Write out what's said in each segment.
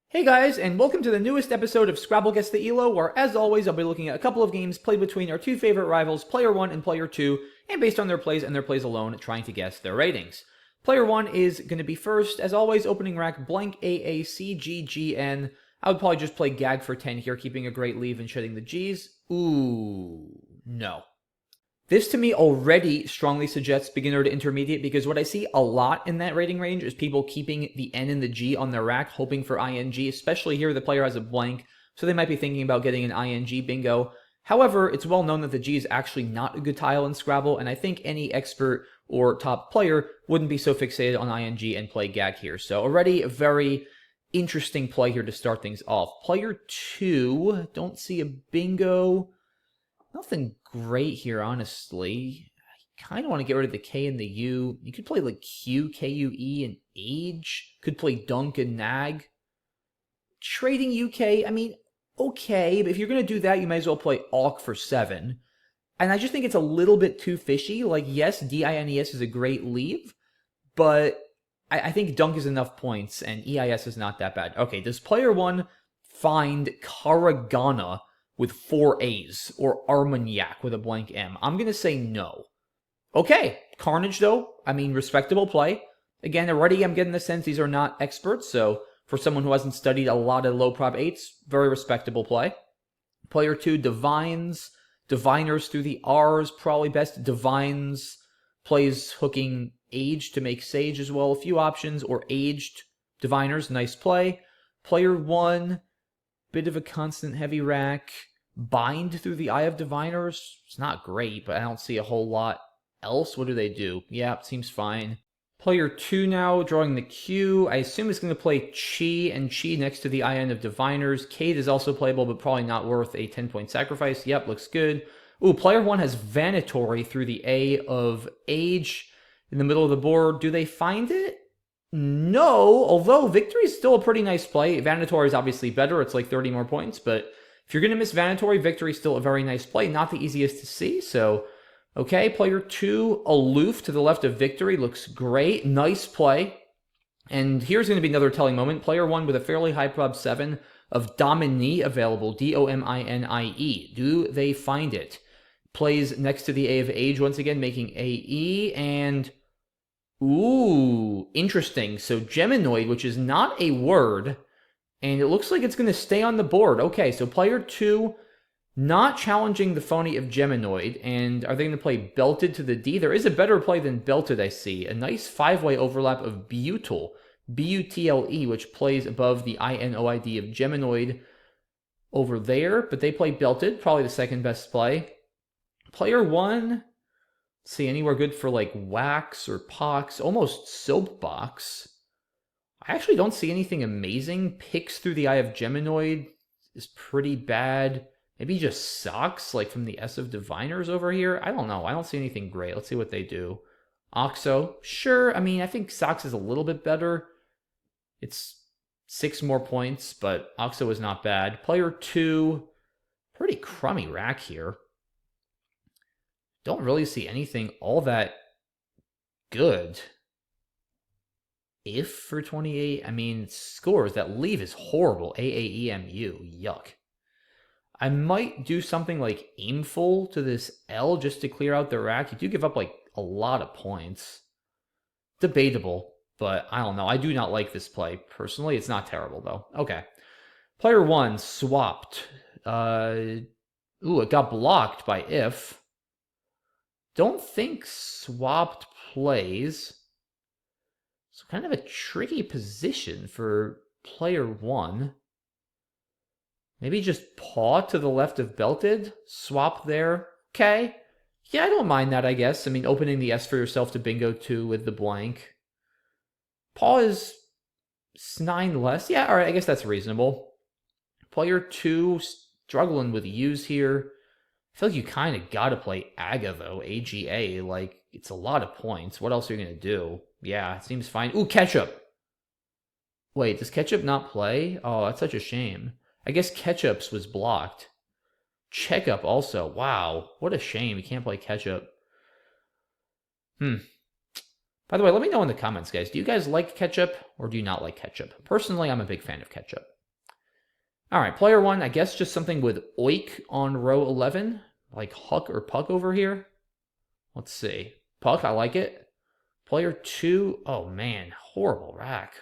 Hey guys, and welcome to the newest episode of Scrabble Guess the ELO, where as always I'll be looking at a couple of games played between our two favorite rivals, Player 1 and Player 2, and based on their plays and their plays alone, trying to guess their ratings. Player 1 is going to be first, as always, opening rack blank AACGGN. I would probably just play Gag for 10 here, keeping a great leave and shedding the Gs. Ooh, no. This to me already strongly suggests beginner to intermediate because what I see a lot in that rating range is people keeping the N and the G on their rack, hoping for ING, especially here the player has a blank, so they might be thinking about getting an ING bingo. However, it's well known that the G is actually not a good tile in Scrabble, and I think any expert or top player wouldn't be so fixated on ING and play Gag here. So already a very interesting play here to start things off. Player 2, don't see a bingo. Nothing great here, honestly. I kind of want to get rid of the K and the U. You could play like Q, K-U-E, and Age. Could play Dunk and Nag. Trading UK, I mean, okay, but if you're going to do that, you might as well play Auk for 7. And I just think it's a little bit too fishy. Like, yes, DINES is a great leave, but I think Dunk is enough points, and EIS is not that bad. Okay, does player 1 find Karagana with 4 A's, or Armagnac with a blank M? I'm going to say no. Okay, Carnage though, I mean, respectable play. Again, already I'm getting the sense these are not experts, so for someone who hasn't studied a lot of low prop 8s, very respectable play. Player 2, Divines. Diviners through the R's, probably best. Divines plays hooking Age to make Sage as well. A few options, or Aged Diviners, nice play. Player 1, bit of a constant heavy rack. Bind through the Eye of Diviners. It's not great, but I don't see a whole lot else. What do they do? Yeah, it seems fine. Player 2 now, drawing the Q. I assume it's going to play Chi, and Chi next to the IN of Diviners. Kate is also playable, but probably not worth a 10-point sacrifice. Yep, looks good. Ooh, player 1 has Vanatory through the A of Age in the middle of the board. Do they find it? No, although Victory is still a pretty nice play. Vanatory is obviously better. It's like 30 more points, but if you're going to miss Vanatory, Victory is still a very nice play. Not the easiest to see, so okay. Player 2, Aloof to the left of Victory. Looks great. Nice play. And here's going to be another telling moment. Player 1 with a fairly high prob 7 of Domini available. D-O-M-I-N-I-E. Do they find it? Plays next to the A of Age once again, making A-E, and ooh, interesting. So Geminoid, which is not a word, and it looks like it's going to stay on the board. Okay, so player 2 not challenging the phony of Geminoid, and are they going to play Belted to the D? There is a better play than Belted, I see. A nice 5-way overlap of Butle, B-U-T-L-E, which plays above the I-N-O-I-D of Geminoid over there, but they play Belted, probably the second best play. Player 1, see anywhere good for like Wax or Pox, almost Soapbox. I actually don't see anything amazing. Picks through the Eye of Geminoid is pretty bad. Maybe just Socks, like from the S of Diviners over here. I don't know. I don't see anything great. Let's see what they do. Oxo, sure. I mean, I think Socks is a little bit better. It's 6 more points, but Oxo is not bad. Player 2, pretty crummy rack here. Don't really see anything all that good. If for 28, I mean, scores, that leave is horrible. A-A-E-M-U, yuck. I might do something like aimful to this L just to clear out the rack. You do give up like a lot of points. Debatable, but I don't know. I do not like this play. Personally, it's not terrible though. Okay. Player 1 swapped. Ooh, it got blocked by if. Don't think swapped plays. So kind of a tricky position for player 1. Maybe just paw to the left of Belted. Swap there. Okay. Yeah, I don't mind that, I guess. I mean, opening the S for yourself to bingo 2 with the blank. Paw is 9 less. Yeah, all right, I guess that's reasonable. Player 2 struggling with U's here. I feel like you kind of got to play AGA, though. AGA. Like, it's a lot of points. What else are you going to do? Yeah, it seems fine. Ooh, Ketchup. Wait, does Ketchup not play? Oh, that's such a shame. I guess Ketchup's was blocked. Checkup also. Wow, what a shame. You can't play Ketchup. By the way, let me know in the comments, guys. Do you guys like Ketchup or do you not like Ketchup? Personally, I'm a big fan of Ketchup. All right, player 1, I guess just something with oik on row 11, like huck or puck over here. Let's see. Puck, I like it. Player 2, oh man, horrible rack.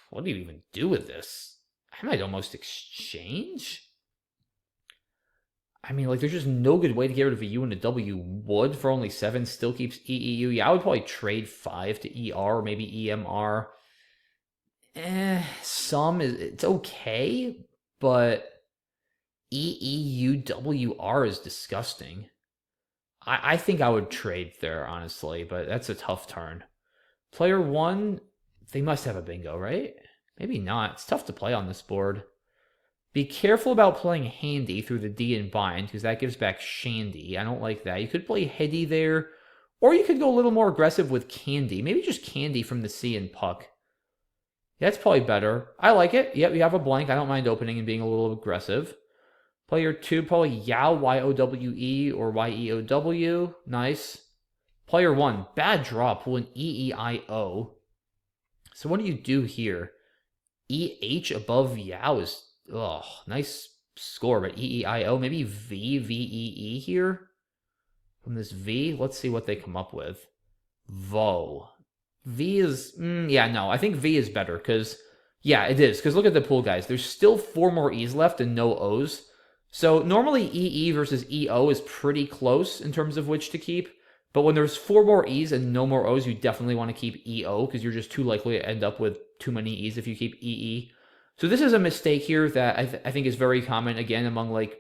What do you even do with this? I might almost exchange. I mean, like, there's just no good way to get rid of a U and a W. Would for only 7 still keeps EEU. Yeah, I would probably trade 5 to ER or maybe EMR. It's okay, but EEUWR is disgusting. I think I would trade there, honestly, but that's a tough turn. Player 1, they must have a bingo, right? Maybe not. It's tough to play on this board. Be careful about playing handy through the D and bind, because that gives back shandy. I don't like that. You could play heady there, or you could go a little more aggressive with candy. Maybe just candy from the C and puck. That's probably better. I like it. Yep, you have a blank. I don't mind opening and being a little aggressive. Player 2, probably Yow, Y-O-W-E, or Y-E-O-W. Nice. Player 1, bad draw, pull an E-E-I-O. So what do you do here? E-H above Yow is, nice score, but E-E-I-O, maybe V-V-E-E here? From this V, let's see what they come up with. Vo. V is, yeah, no, I think V is better, because, yeah, it is, because look at the pool, guys. There's still 4 more E's left and no O's. So normally EE versus EO is pretty close in terms of which to keep. But when there's 4 more E's and no more O's, you definitely want to keep EO because you're just too likely to end up with too many E's if you keep EE. So this is a mistake here that I think is very common, again, among like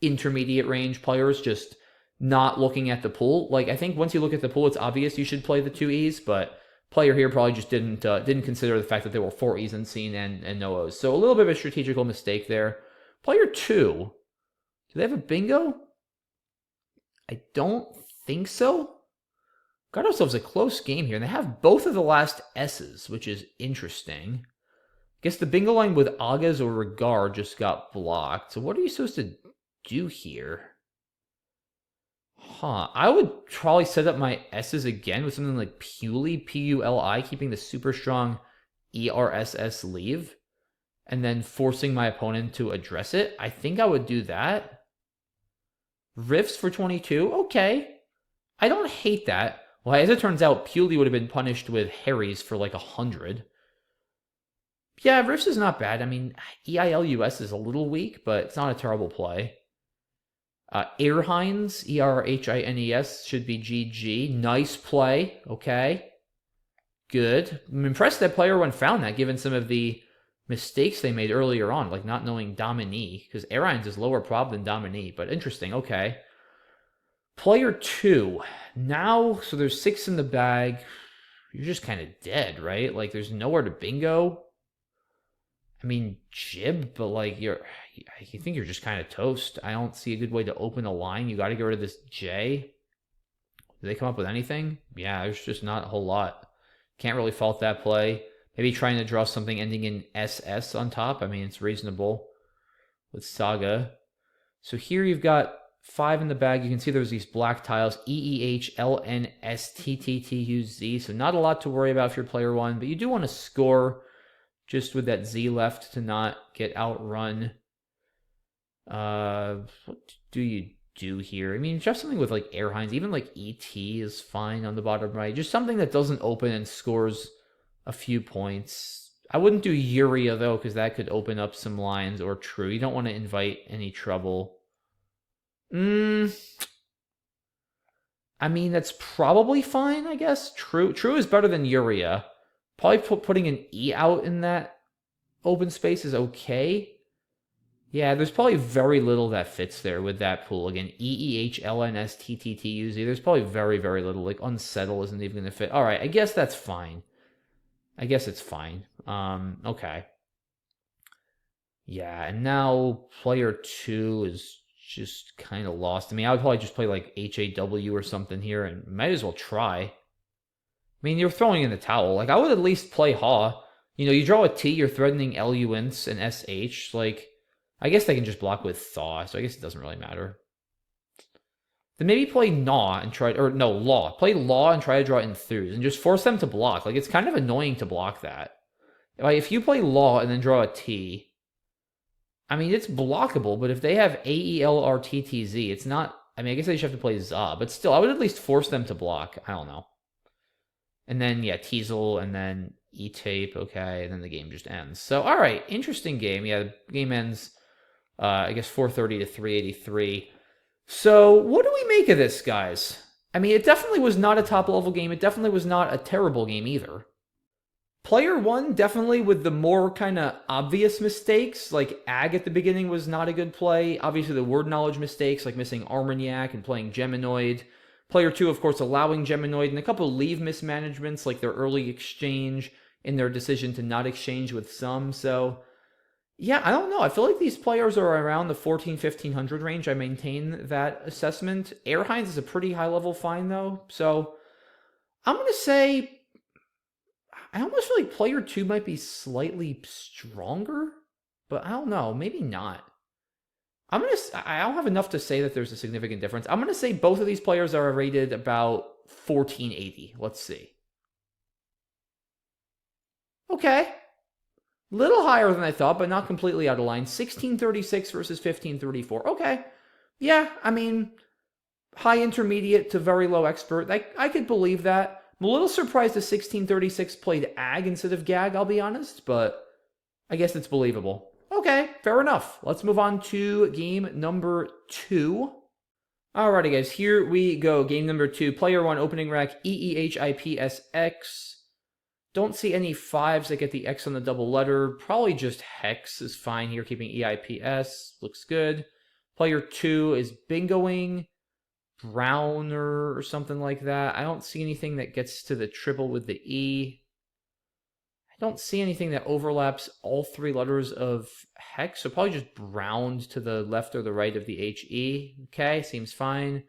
intermediate range players, just not looking at the pool. Like, I think once you look at the pool, it's obvious you should play the 2 E's, but player here probably just didn't consider the fact that there were 4 E's in scene and no O's. So a little bit of a strategical mistake there. Player 2, do they have a bingo? I don't think so. Got ourselves a close game here, and they have both of the last S's, which is interesting. Guess the bingo line with Agas or Regard just got blocked. So what are you supposed to do here? I would probably set up my S's again with something like Puli, P-U-L-I, keeping the super strong E-R-S-S leave, and then forcing my opponent to address it. I think I would do that. Riffs for 22, okay. I don't hate that. Well, as it turns out, Puli would have been punished with Harry's for like 100. Yeah, Riffs is not bad. I mean, EILUS is a little weak, but it's not a terrible play. Erhines, E-R-H-I-N-E-S, should be GG. Nice play, okay. Good. I'm impressed that player 1 found that, given some of the mistakes they made earlier on, like not knowing Dominie, because Erhines is lower prob than Dominie, but interesting, okay. Player 2, now, so there's 6 in the bag. You're just kind of dead, right? Like, there's nowhere to bingo. I mean, jib, but like, you think you're just kind of toast. I don't see a good way to open a line. You got to get rid of this J. Did they come up with anything? Yeah, there's just not a whole lot. Can't really fault that play. Maybe trying to draw something ending in SS on top. I mean, it's reasonable with Saga. So here you've got 5 in the bag. You can see there's these black tiles, EEHLNSTTTUZ. So not a lot to worry about if you're player 1, but you do want to score just with that Z left to not get outrun. What do you do here? I mean, just something with like Erhines, even like ET is fine on the bottom right. Just something that doesn't open and scores a few points. I wouldn't do Uria though, because that could open up some lines, or True. You don't want to invite any trouble. I mean, that's probably fine, I guess. True is better than Uria. Probably putting an E out in that open space is okay. Yeah, there's probably very little that fits there with that pool. Again, EEHLNSTTTUZ. There's probably very, very little. Like, Unsettle isn't even going to fit. All right, I guess that's fine. I guess it's fine. Okay. Yeah, and now player 2 is just kind of lost. I mean, I would probably just play like HAW or something here, and might as well try. I mean, you're throwing in the towel. Like, I would at least play Haw. You know, you draw a T, you're threatening LUNs and SH. Like, I guess they can just block with Thaw, so I guess it doesn't really matter. Then maybe play Law and try, or no, Law. Play Law and try to draw Enthuse, and just force them to block. Like, it's kind of annoying to block that. Like, if you play law and then draw a T, I mean, it's blockable, but if they have AELRTTZ, it's not. I mean, I guess they just have to play ZA, but still, I would at least force them to block. I don't know. And then, yeah, Teasel, and then E-Tape, okay, and then the game just ends. So, all right, interesting game. Yeah, the game ends, I guess, 430 to 383. So, what do we make of this, guys? I mean, it definitely was not a top-level game. It definitely was not a terrible game either. Player one, definitely with the more kind of obvious mistakes, like Ag at the beginning was not a good play. Obviously, the word knowledge mistakes, like missing Armagnac and playing Geminoid. Player two, of course, allowing Geminoid, and a couple leave mismanagements, like their early exchange and their decision to not exchange with some. So, yeah, I don't know. I feel like these players are around the 1500 range. I maintain that assessment. Airhines is a pretty high-level find, though. So, I'm going to say I almost feel like player two might be slightly stronger, but I don't know. Maybe not. I don't have enough to say that there's a significant difference. I'm gonna say both of these players are rated about 1480. Let's see. Okay, little higher than I thought, but not completely out of line. 1636 versus 1534. Okay, yeah. I mean, high intermediate to very low expert. I could believe that. I'm a little surprised the 1636 played Ag instead of Gag, I'll be honest, but I guess it's believable. Okay, fair enough. Let's move on to game number two. Alrighty, guys, here we go. Game number two. Player one, opening rack, EEHIPSX. Don't see any fives that get the X on the double letter. Probably just Hex is fine here, keeping EIPS. Looks good. Player two is bingoing. Browner or something like that. I don't see anything that gets to the triple with the E. I don't see anything that overlaps all three letters of hex, so probably just browned to the left or the right of the HE. Okay, seems fine.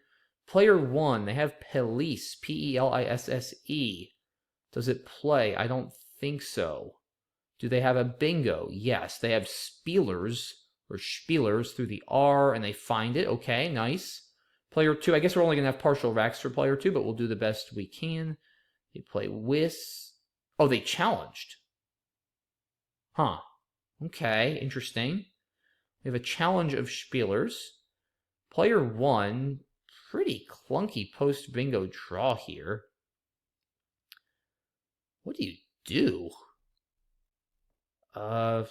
Player one, they have Pelisse, Pelisse. Does it play? I don't think so. Do they have a bingo? Yes, they have Spielers, or Spielers through the R, and they find it. Okay, nice. Player two, I guess we're only going to have partial racks for player two, but we'll do the best we can. They play Whis. Oh, they challenged. Huh. Okay, interesting. We have a challenge of Spielers. Player one, pretty clunky post-bingo draw here. What do you do? There's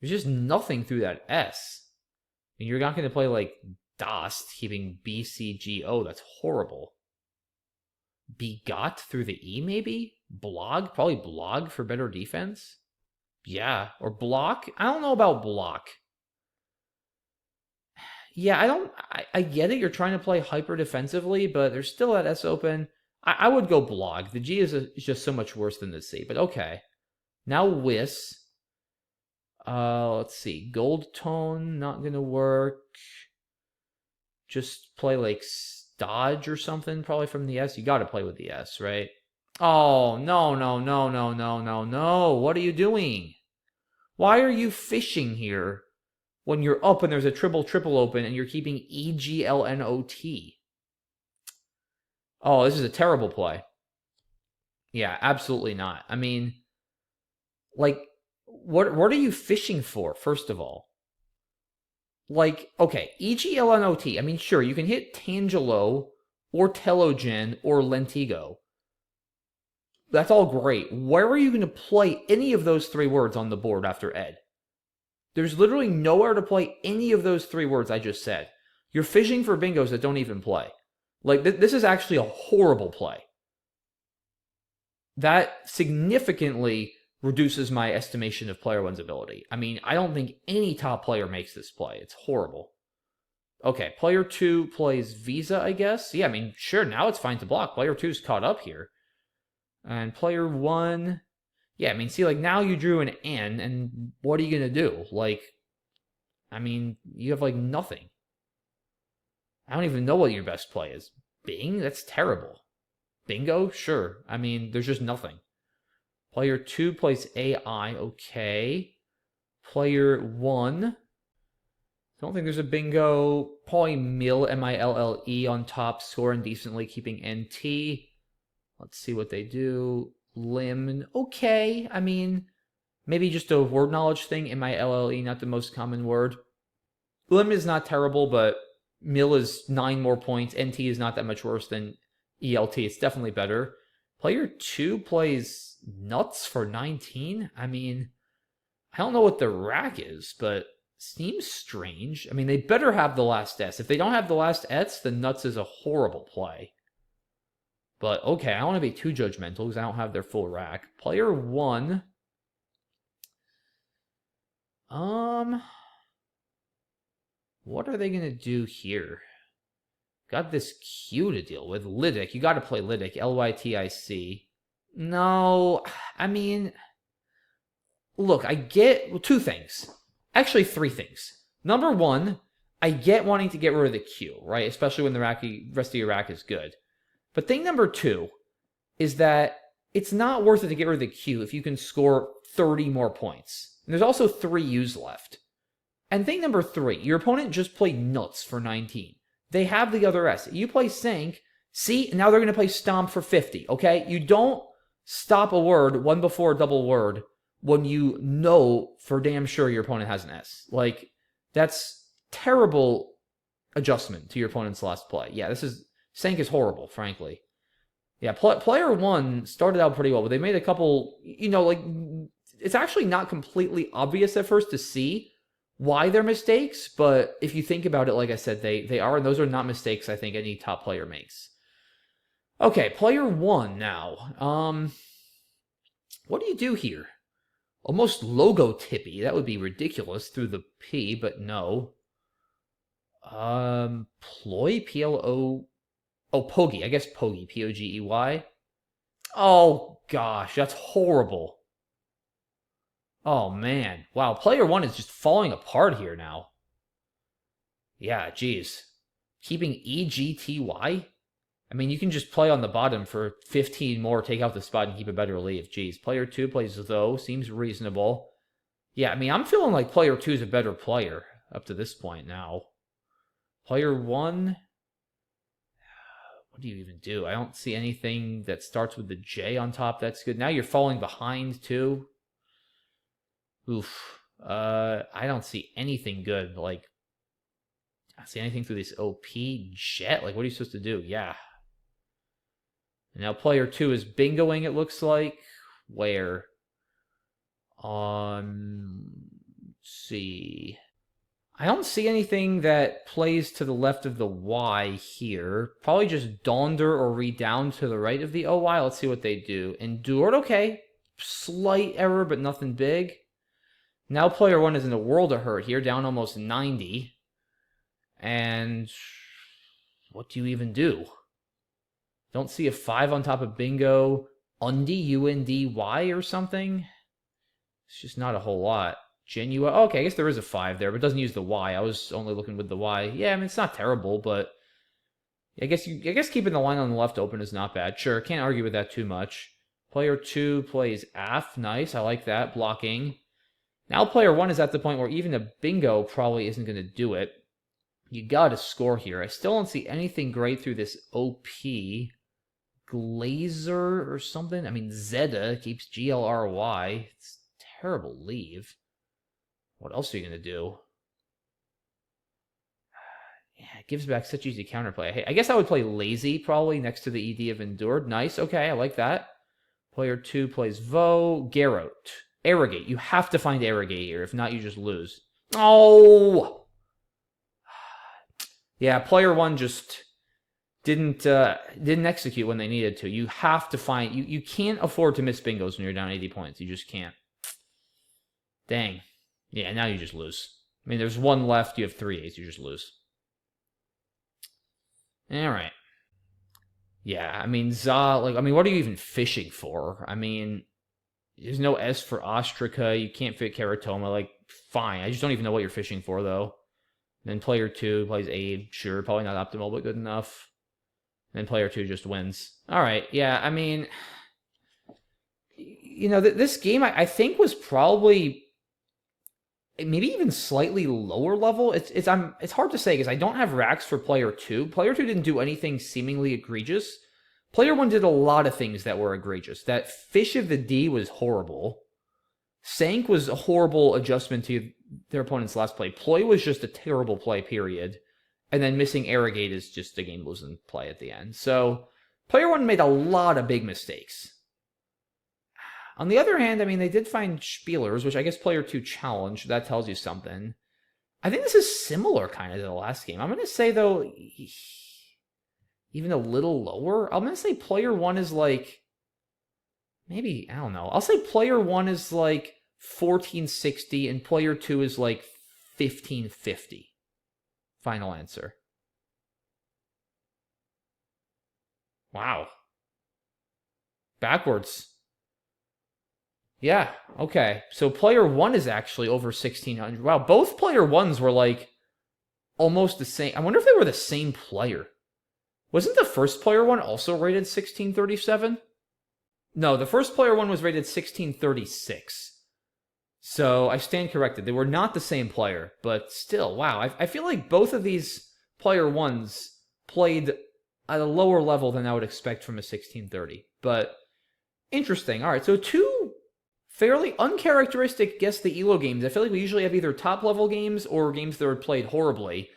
just nothing through that S. I mean, you're not going to play like Dost, keeping BCGO. That's horrible. Begot through the E, maybe? Blog? Probably blog for better defense? Yeah. Or block? I don't know about block. Yeah, I get it. You're trying to play hyper defensively, but there's still that S open. I would go blog. The G is just so much worse than the C, but okay. Now Whis. Let's see. Gold tone, not gonna work. Just play like Dodge or something, probably from the S. You gotta play with the S, right? Oh, no, no, no, no, no, no, no. What are you doing? Why are you fishing here when you're up and there's a triple open and you're keeping EGLNOT? Oh, this is a terrible play. Yeah, absolutely not. I mean, like, what are you fishing for, first of all? Like, okay, EGLNOT. I mean, sure, you can hit Tangelo or Telogen or Lentigo. That's all great. Where are you going to play any of those three words on the board after Ed? There's literally nowhere to play any of those three words I just said. You're fishing for bingos that don't even play. Like, this is actually a horrible play. That significantly reduces my estimation of player one's ability. I mean, I don't think any top player makes this play. It's horrible. Okay, player two plays Visa, I guess. Yeah, I mean, sure, now it's fine to block. Player two's caught up here. And player one, yeah, I mean, see, like, now you drew an N, and what are you going to do? Like, I mean, you have, like, nothing. I don't even know what your best play is. Bing? That's terrible. Bingo? Sure. I mean, there's just nothing. Player two plays AI. Okay. Player one. I don't think there's a bingo. Probably Mill, Mille, on top, score indecently, keeping NT. Let's see what they do. limb, okay. I mean, maybe just a word knowledge thing. MILLE, not the most common word. Limb is not terrible, but mill is 9 more points. NT is not that much worse than ELT. It's definitely better. Player 2 plays nuts for 19. I mean, I don't know what the rack is, but seems strange. I mean, they better have the last S. If they don't have the last S, then nuts is a horrible play. But okay, I don't want to be too judgmental because I don't have their full rack. Player 1. What are they going to do here? Got this Q to deal with. Lytic. You got to play Lytic. LYTIC. No, I mean, look, I get 2 things. Actually, 3 things. Number 1, I get wanting to get rid of the Q, right? Especially when the rest of your rack is good. But thing number 2 is that it's not worth it to get rid of the Q if you can score 30 more points. And there's also 3 U's left. And thing number 3, your opponent just played nuts for 19. They have the other S. You play Sank. See, now they're going to play Stomp for 50, okay? You don't stop a word one before a double word when you know for damn sure your opponent has an S. Like, that's terrible adjustment to your opponent's last play. Yeah, Sank is horrible, frankly. Yeah, player 1 started out pretty well, but they made a couple, like, it's actually not completely obvious at first to see why they're mistakes, but if you think about it, like I said, they are, and those are not mistakes I think any top player makes. Okay, player 1 now. What do you do here? Almost logo tippy. That would be ridiculous through the P, but no. Ploy, P-L-O... Oh, Pogey. I guess Pogey, P-O-G-E-Y. Oh, gosh, that's horrible. Oh, man. Wow, player 1 is just falling apart here now. Yeah, geez. Keeping E-G-T-Y? I mean, you can just play on the bottom for 15 more, take out the spot, and keep a better relief. Geez, player 2 plays though, seems reasonable. Yeah, I mean, I'm feeling like player 2 is a better player up to this point now. Player 1... What do you even do? I don't see anything that starts with the J on top. That's good. Now you're falling behind, too. Oof. I don't see anything good. Like, I don't see anything through this OP jet. Like, what are you supposed to do? Yeah. And now player 2 is bingoing, it looks like. Where? Let's see. I don't see anything that plays to the left of the Y here. Probably just Donder or Redown to the right of the OY. Let's see what they do. Endured, okay. Slight error, but nothing big. Now player 1 is in a world of hurt here, down almost 90. And what do you even do? Don't see a 5 on top of bingo. Undy, U-N-D-Y or something? It's just not a whole lot. Genuine. Oh, okay, I guess there is a 5 there, but it doesn't use the Y. I was only looking with the Y. Yeah, I mean, it's not terrible, but I guess keeping the line on the left open is not bad. Sure, can't argue with that too much. Player 2 plays AF. Nice, I like that. Blocking. Now player 1 is at the point where even a bingo probably isn't going to do it. You got to score here. I still don't see anything great through this OP. Glazer or something? I mean, Zeta keeps G-L-R-Y. It's terrible leave. What else are you going to do? Yeah, it gives back such easy counterplay. Hey, I guess I would play Lazy probably next to the ED of Endured. Nice, okay, I like that. Player 2 plays Vo. Garrote. Arrogate. You have to find Arrogate here. If not, you just lose. Oh! Yeah, player 1 just didn't execute when they needed to. You have to find... You can't afford to miss bingos when you're down 80 points. You just can't. Dang. Yeah, now you just lose. I mean, there's 1 left. You have 3 A's. You just lose. All right. Yeah, I mean, what are you even fishing for? I mean, there's no S for Ostraca. You can't fit Keratoma. Like, fine. I just don't even know what you're fishing for, though. Then player 2 plays Aid. Sure, probably not optimal, but good enough. And then player 2 just wins. All right, yeah, I mean, this game, I think, was probably maybe even slightly lower level. It's hard to say because I don't have racks for player 2. Player 2 didn't do anything seemingly egregious, Player 1 did a lot of things that were egregious. That Fish of the D was horrible. Sank was a horrible adjustment to their opponent's last play. Ploy was just a terrible play, period. And then missing Arrogate is just a game-losing play at the end. So, Player 1 made a lot of big mistakes. On the other hand, I mean, they did find Spielers, which I guess Player 2 challenged. That tells you something. I think this is similar kind of to the last game. I'm going to say, though, even a little lower. I'm going to say Player 1 is like, maybe, I don't know. I'll say Player 1 is like 1460 and Player 2 is like 1550. Final answer. Wow. Backwards. Yeah, okay. So Player 1 is actually over 1600. Wow, both Player 1s were like almost the same. I wonder if they were the same player. Wasn't the first Player 1 also rated 1637? No, the first Player 1 was rated 1636. So I stand corrected. They were not the same player, but still, wow. I feel like both of these Player 1s played at a lower level than I would expect from a 1630. But interesting. All right, so two fairly uncharacteristic Guess the ELO games. I feel like we usually have either top-level games or games that were played horribly.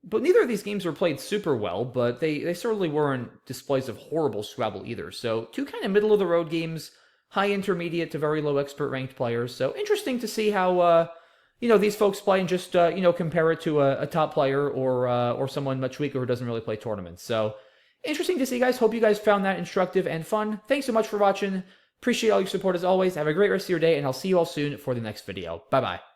But neither of these games were played super well, but they certainly weren't displays of horrible Scrabble either. So two kind of middle-of-the-road games, high intermediate to very low expert-ranked players. So interesting to see how, these folks play and just, compare it to a top player or someone much weaker who doesn't really play tournaments. So interesting to see, guys. Hope you guys found that instructive and fun. Thanks so much for watching. Appreciate all your support as always. Have a great rest of your day, and I'll see you all soon for the next video. Bye-bye.